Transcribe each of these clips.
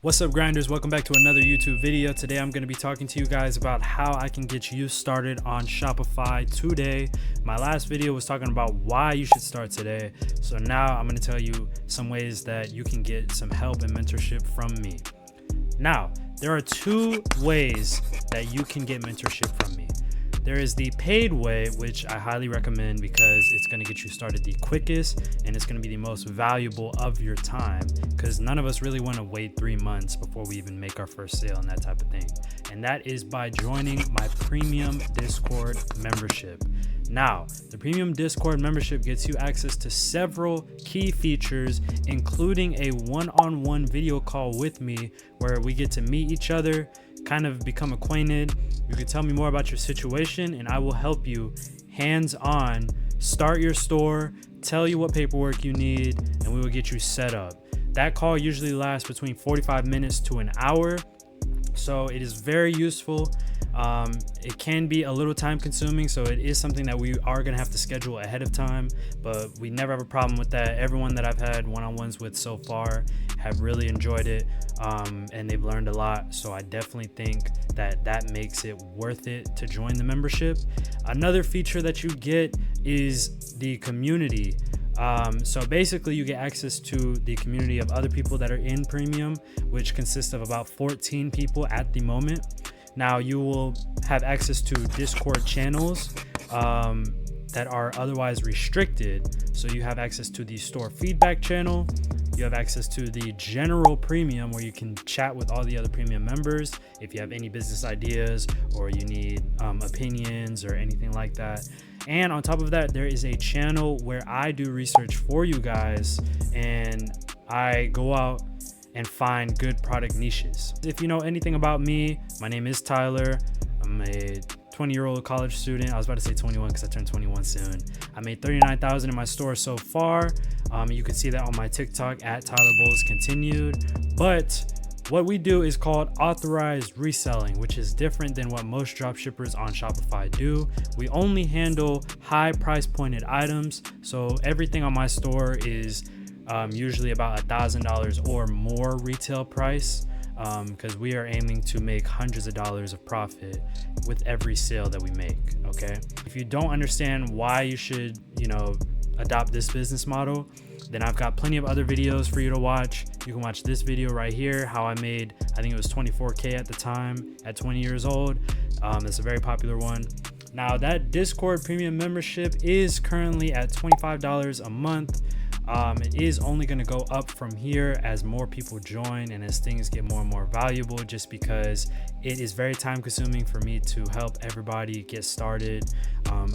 What's up, grinders? Welcome back to another YouTube video. Today I'm going to be talking to you guys about how I can get you started on Shopify today. My last video was talking about why you should start today. So now I'm going to tell you some ways that you can get some help and mentorship from me. Now, there are two ways that you can get mentorship from me. There is the paid way, which I highly recommend because it's going to get you started the quickest and it's going to be the most valuable of your time, because none of us really want to wait 3 months before we even make our first sale and that type of thing. And that is by joining my premium Discord membership. Now, the premium Discord membership gets you access to several key features, including a one-on-one video call with me where we get to meet each other, kind of become acquainted. You can tell me more about your situation and I will help you hands-on start your store, tell you what paperwork you need, and we will get you set up. That call usually lasts between 45 minutes to an hour, so it is very useful. It can be a little time consuming, so it is something that we are going to have to schedule ahead of time, but we never have a problem with that. Everyone that I've had one-on-ones with so far have really enjoyed it, and they've learned a lot. So I definitely think that makes it worth it to join the membership. Another feature that you get is the community. So basically you get access to the community of other people that are in premium, which consists of about 14 people at the moment. Now you will have access to Discord channels that are otherwise restricted. So you have access to the store feedback channel. You have access to the general premium where you can chat with all the other premium members if you have any business ideas or you need opinions or anything like that. And on top of that, there is a channel where I do research for you guys and I go out and find good product niches. If you know anything about me, my name is Tyler. I'm a 20-year-old college student. I was about to say 21 because I turned 21 soon. I made $39,000 in my store so far. You can see that on my TikTok at Tyler Bowles Continued. But what we do is called authorized reselling, which is different than what most dropshippers on Shopify do. We only handle high price pointed items. So everything on my store is usually about $1,000 or more retail price, because we are aiming to make hundreds of dollars of profit with every sale that we make. Okay, if you don't understand why you should adopt this business model, then I've got plenty of other videos for you to watch. You can watch this video right here, how I made, I think it was 24K at the time at 20 years old. It's a very popular one. Now that Discord premium membership is currently at $25 a month. It is only going to go up from here as more people join and as things get more and more valuable, just because it is very time consuming for me to help everybody get started.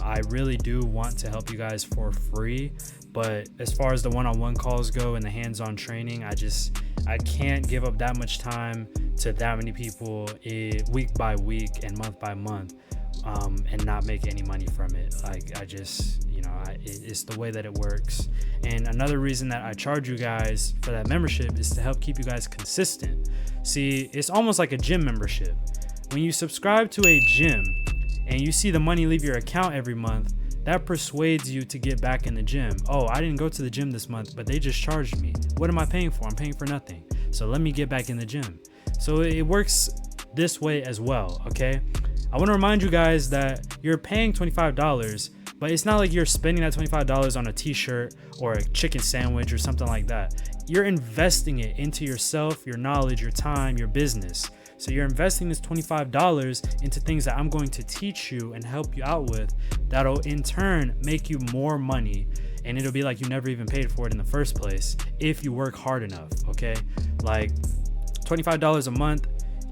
I really do want to help you guys for free, but as far as the one-on-one calls go and the hands-on training, I can't give up that much time to that many people week by week and month by month, and not make any money from it. It's the way that it works. And another reason that I charge you guys for that membership is to help keep you guys consistent. See, it's almost like a gym membership. When you subscribe to a gym and you see the money leave your account every month, that persuades you to get back in the gym. Oh, I didn't go to the gym this month, but they just charged me. What am I paying for? I'm paying for nothing. So let me get back in the gym. So it works this way as well, okay? I want to remind you guys that you're paying $25, but it's not like you're spending that $25 on a t-shirt or a chicken sandwich or something like that. You're investing it into yourself, your knowledge, your time, your business. So you're investing this $25 into things that I'm going to teach you and help you out with, that'll in turn make you more money. And it'll be like you never even paid for it in the first place if you work hard enough, okay? Like $25 a month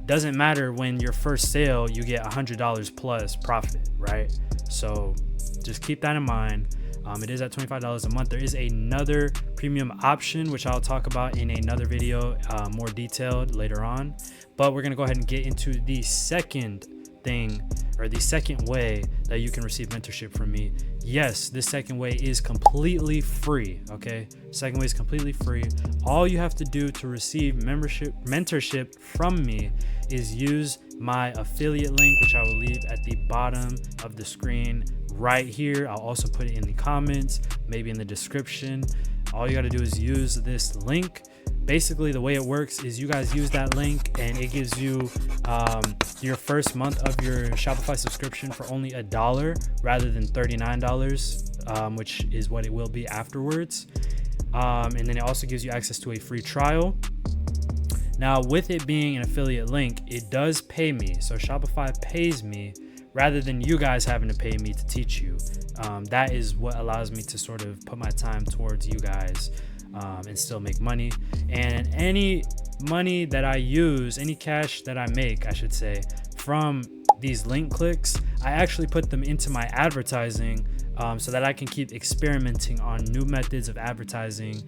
doesn't matter when your first sale you get $100 plus profit, right? So just keep that in mind. It is at $25 a month. There is another premium option, which I'll talk about in another video, more detailed later on. But we're gonna go ahead and get into the second thing, or the second way that you can receive mentorship from me. Yes, this second way is completely free, okay? Second way is completely free. All you have to do to receive mentorship from me is use my affiliate link, which I will leave at the bottom of the screen right here. I'll also put it in the comments, maybe in the description. All you got to do is use this link. basically the way it works is you guys use that link and it gives you your first month of your Shopify subscription for only $1 rather than $39, which is what it will be afterwards. And then it also gives you access to a free trial. Now, with it being an affiliate link, it does pay me. So Shopify pays me rather than you guys having to pay me to teach you. That is what allows me to sort of put my time towards you guys and still make money. And any money that I use, any cash that I make, I should say, from these link clicks, I actually put them into my advertising so that I can keep experimenting on new methods of advertising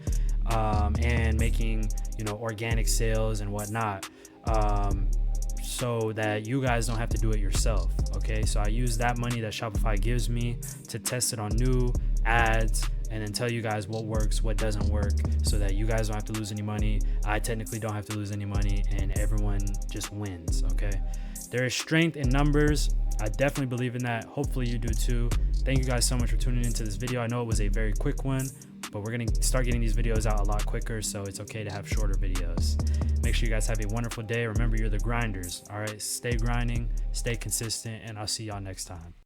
and making, organic sales and whatnot, so that you guys don't have to do it yourself. Okay, so I use that money that Shopify gives me to test it on new ads and then tell you guys what works, what doesn't work, so that you guys don't have to lose any money. I technically don't have to lose any money, and everyone just wins. Okay, there is strength in numbers. I definitely believe in that. Hopefully you do too. Thank you guys so much for tuning into this video. I know it was a very quick one, but we're going to start getting these videos out a lot quicker, so it's okay to have shorter videos. Make sure you guys have a wonderful day. Remember, you're the grinders. All right, stay grinding, stay consistent, and I'll see y'all next time.